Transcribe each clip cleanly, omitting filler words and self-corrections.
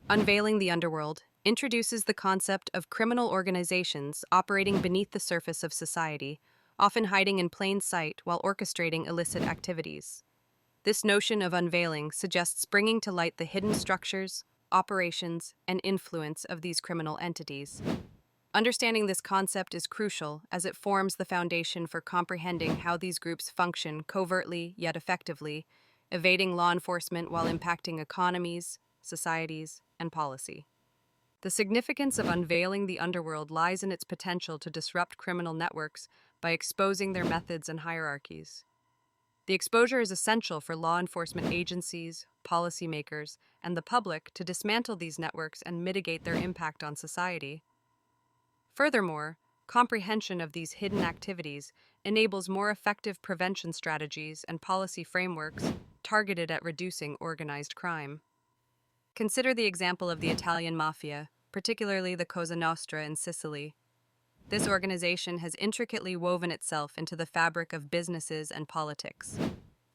Unveiling the Underworld introduces the concept of criminal organizations operating beneath the surface of society, often hiding in plain sight while orchestrating illicit activities. This notion of unveiling suggests bringing to light the hidden structures, operations, and influence of these criminal entities. Understanding this concept is crucial as it forms the foundation for comprehending how these groups function covertly yet effectively, evading law enforcement while impacting economies, societies, and policy. The significance of unveiling the underworld lies in its potential to disrupt criminal networks by exposing their methods and hierarchies. The exposure is essential for law enforcement agencies, policymakers, and the public to dismantle these networks and mitigate their impact on society. Furthermore, comprehension of these hidden activities enables more effective prevention strategies and policy frameworks targeted at reducing organized crime. Consider the example of the Italian Mafia, particularly the Cosa Nostra in Sicily. This organization has intricately woven itself into the fabric of businesses and politics.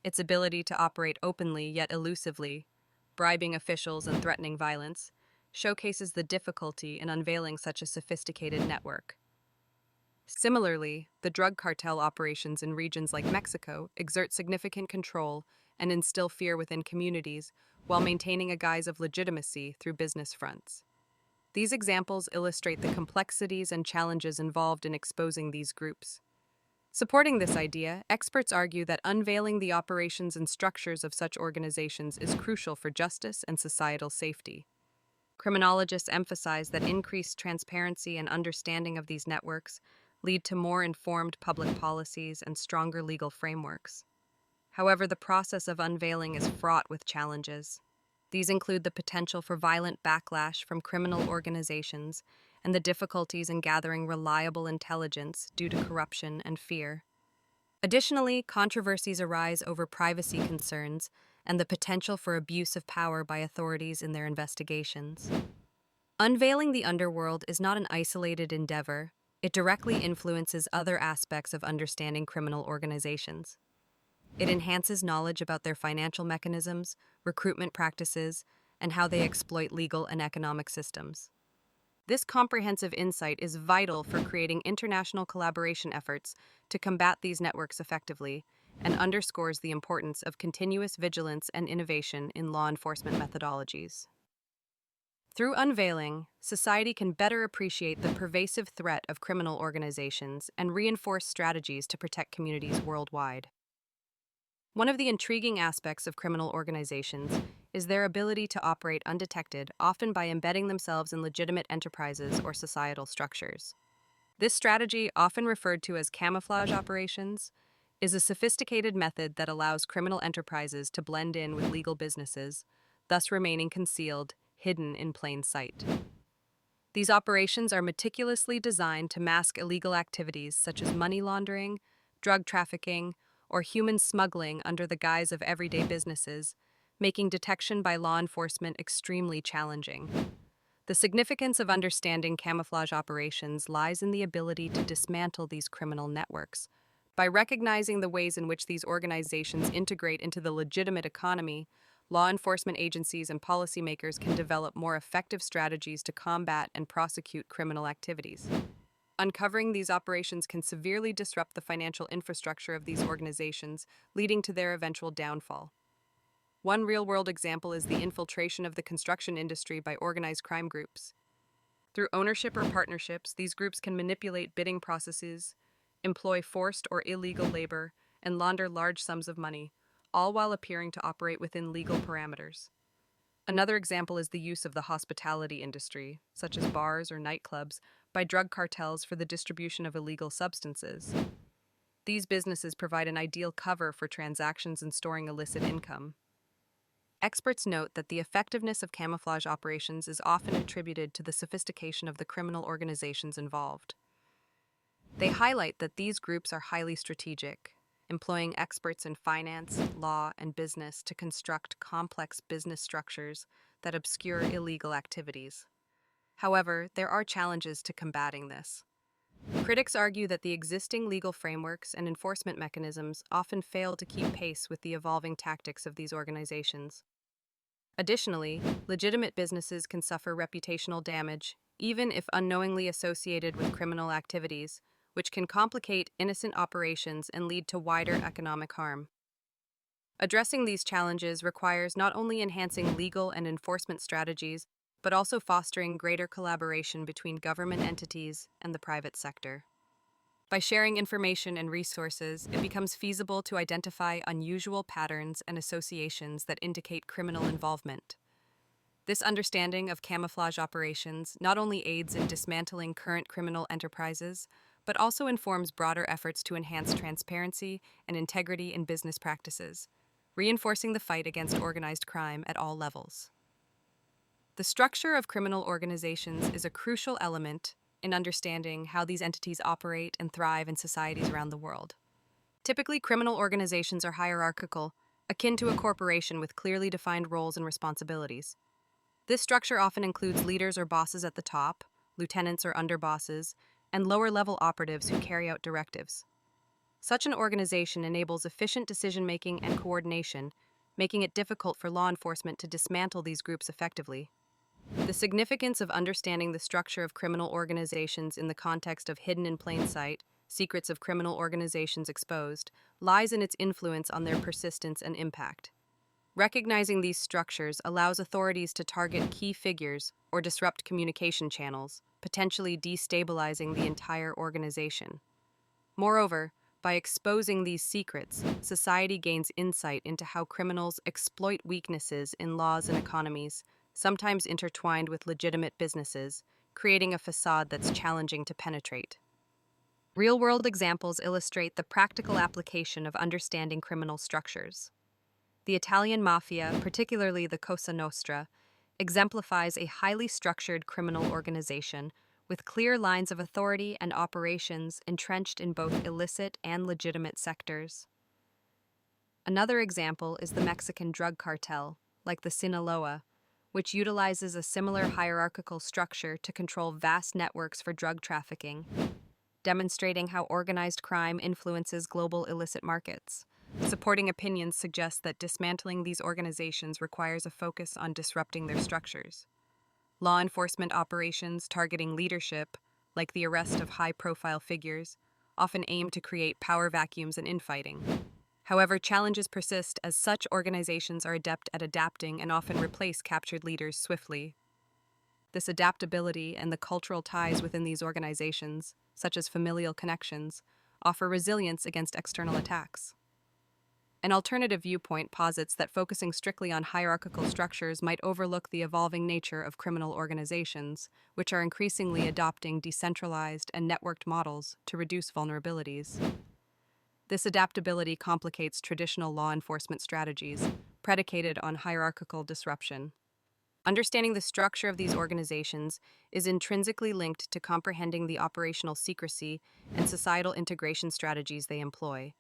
Its ability to operate openly yet elusively, bribing officials and threatening violence, showcases the difficulty in unveiling such a sophisticated network. Similarly, the drug cartel operations in regions like Mexico exert significant control and instill fear within communities while maintaining a guise of legitimacy through business fronts. These examples illustrate the complexities and challenges involved in exposing these groups. Supporting this idea, experts argue that unveiling the operations and structures of such organizations is crucial for justice and societal safety. Criminologists emphasize that increased transparency and understanding of these networks lead to more informed public policies and stronger legal frameworks. However, the process of unveiling is fraught with challenges. These include the potential for violent backlash from criminal organizations and the difficulties in gathering reliable intelligence due to corruption and fear. Additionally, controversies arise over privacy concerns and the potential for abuse of power by authorities in their investigations. Unveiling the underworld is not an isolated endeavor. It directly influences other aspects of understanding criminal organizations. It enhances knowledge about their financial mechanisms, recruitment practices, and how they exploit legal and economic systems. This comprehensive insight is vital for creating international collaboration efforts to combat these networks effectively and underscores the importance of continuous vigilance and innovation in law enforcement methodologies. Through unveiling, society can better appreciate the pervasive threat of criminal organizations and reinforce strategies to protect communities worldwide. One of the intriguing aspects of criminal organizations is their ability to operate undetected, often by embedding themselves in legitimate enterprises or societal structures. This strategy, often referred to as camouflage operations, is a sophisticated method that allows criminal enterprises to blend in with legal businesses, thus remaining concealed, hidden in plain sight. These operations are meticulously designed to mask illegal activities such as money laundering, drug trafficking, or human smuggling under the guise of everyday businesses, making detection by law enforcement extremely challenging. The significance of understanding camouflage operations lies in the ability to dismantle these criminal networks. By recognizing the ways in which these organizations integrate into the legitimate economy, law enforcement agencies and policymakers can develop more effective strategies to combat and prosecute criminal activities. Uncovering these operations can severely disrupt the financial infrastructure of these organizations, leading to their eventual downfall. One real-world example is the infiltration of the construction industry by organized crime groups. Through ownership or partnerships, these groups can manipulate bidding processes, employ forced or illegal labor, and launder large sums of money, all while appearing to operate within legal parameters. Another example is the use of the hospitality industry, such as bars or nightclubs, by drug cartels for the distribution of illegal substances. These businesses provide an ideal cover for transactions and storing illicit income. Experts note that the effectiveness of camouflage operations is often attributed to the sophistication of the criminal organizations involved. They highlight that these groups are highly strategic, employing experts in finance, law, and business to construct complex business structures that obscure illegal activities. However, there are challenges to combating this. Critics argue that the existing legal frameworks and enforcement mechanisms often fail to keep pace with the evolving tactics of these organizations. Additionally, legitimate businesses can suffer reputational damage, even if unknowingly associated with criminal activities, which can complicate innocent operations and lead to wider economic harm. Addressing these challenges requires not only enhancing legal and enforcement strategies, but also fostering greater collaboration between government entities and the private sector. By sharing information and resources, it becomes feasible to identify unusual patterns and associations that indicate criminal involvement. This understanding of camouflage operations not only aids in dismantling current criminal enterprises, but also informs broader efforts to enhance transparency and integrity in business practices, reinforcing the fight against organized crime at all levels. The structure of criminal organizations is a crucial element in understanding how these entities operate and thrive in societies around the world. Typically, criminal organizations are hierarchical, akin to a corporation with clearly defined roles and responsibilities. This structure often includes leaders or bosses at the top, lieutenants or underbosses, and lower-level operatives who carry out directives. Such an organization enables efficient decision-making and coordination, making it difficult for law enforcement to dismantle these groups effectively. The significance of understanding the structure of criminal organizations in the context of hidden in plain sight, secrets of criminal organizations exposed, lies in its influence on their persistence and impact. Recognizing these structures allows authorities to target key figures or disrupt communication channels, potentially destabilizing the entire organization. Moreover, by exposing these secrets, society gains insight into how criminals exploit weaknesses in laws and economies, sometimes intertwined with legitimate businesses, creating a facade that's challenging to penetrate. Real-world examples illustrate the practical application of understanding criminal structures. The Italian Mafia, particularly the Cosa Nostra, exemplifies a highly structured criminal organization with clear lines of authority and operations entrenched in both illicit and legitimate sectors. Another example is the Mexican drug cartel, like the Sinaloa, which utilizes a similar hierarchical structure to control vast networks for drug trafficking, demonstrating how organized crime influences global illicit markets. Supporting opinions suggest that dismantling these organizations requires a focus on disrupting their structures. Law enforcement operations targeting leadership, like the arrest of high-profile figures, often aim to create power vacuums and infighting. However, challenges persist as such organizations are adept at adapting and often replace captured leaders swiftly. This adaptability and the cultural ties within these organizations, such as familial connections, offer resilience against external attacks. An alternative viewpoint posits that focusing strictly on hierarchical structures might overlook the evolving nature of criminal organizations, which are increasingly adopting decentralized and networked models to reduce vulnerabilities. This adaptability complicates traditional law enforcement strategies, predicated on hierarchical disruption. Understanding the structure of these organizations is intrinsically linked to comprehending the operational secrecy and societal integration strategies they employ.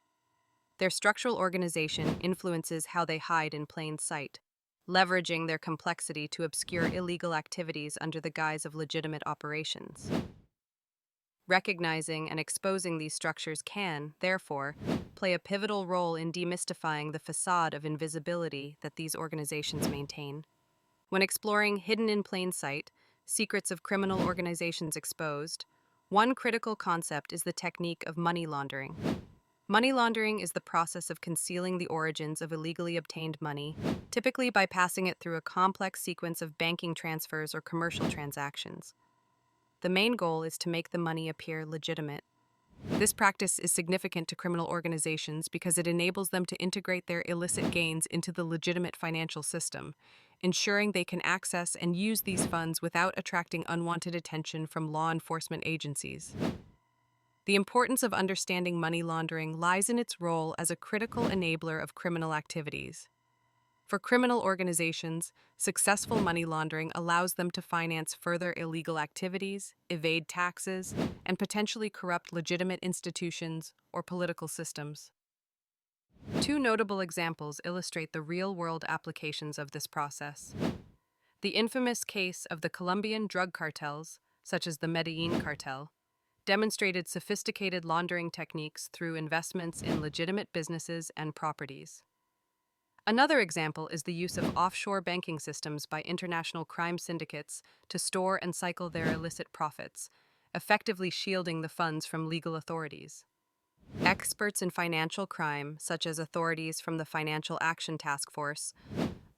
Their structural organization influences how they hide in plain sight, leveraging their complexity to obscure illegal activities under the guise of legitimate operations. Recognizing and exposing these structures can, therefore, play a pivotal role in demystifying the facade of invisibility that these organizations maintain. When exploring hidden in plain sight, secrets of criminal organizations exposed, one critical concept is the technique of money laundering. Money laundering is the process of concealing the origins of illegally obtained money, typically by passing it through a complex sequence of banking transfers or commercial transactions. The main goal is to make the money appear legitimate. This practice is significant to criminal organizations because it enables them to integrate their illicit gains into the legitimate financial system, ensuring they can access and use these funds without attracting unwanted attention from law enforcement agencies. The importance of understanding money laundering lies in its role as a critical enabler of criminal activities. For criminal organizations, successful money laundering allows them to finance further illegal activities, evade taxes, and potentially corrupt legitimate institutions or political systems. Two notable examples illustrate the real-world applications of this process. The infamous case of the Colombian drug cartels, such as the Medellin cartel, demonstrated sophisticated laundering techniques through investments in legitimate businesses and properties. Another example is the use of offshore banking systems by international crime syndicates to store and cycle their illicit profits, effectively shielding the funds from legal authorities. Experts in financial crime, such as authorities from the Financial Action Task Force,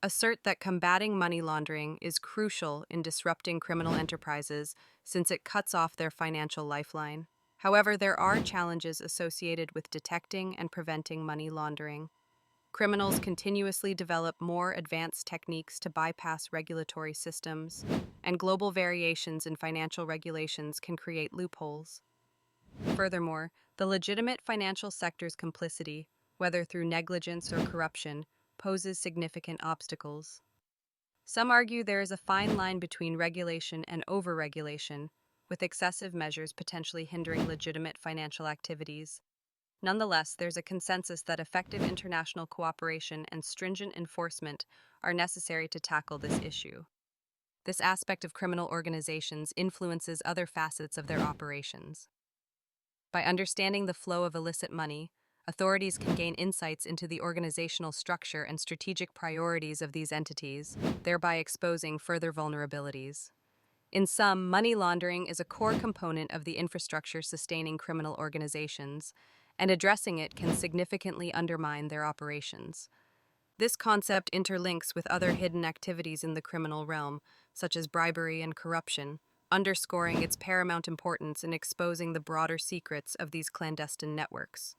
assert that combating money laundering is crucial in disrupting criminal enterprises since it cuts off their financial lifeline. However, there are challenges associated with detecting and preventing money laundering. Criminals continuously develop more advanced techniques to bypass regulatory systems, and global variations in financial regulations can create loopholes. Furthermore, the legitimate financial sector's complicity, whether through negligence or corruption, poses significant obstacles. Some argue there is a fine line between regulation and overregulation, with excessive measures potentially hindering legitimate financial activities. Nonetheless, there's a consensus that effective international cooperation and stringent enforcement are necessary to tackle this issue. This aspect of criminal organizations influences other facets of their operations. By understanding the flow of illicit money, authorities can gain insights into the organizational structure and strategic priorities of these entities, thereby exposing further vulnerabilities. In sum, money laundering is a core component of the infrastructure sustaining criminal organizations, and addressing it can significantly undermine their operations. This concept interlinks with other hidden activities in the criminal realm, such as bribery and corruption, underscoring its paramount importance in exposing the broader secrets of these clandestine networks.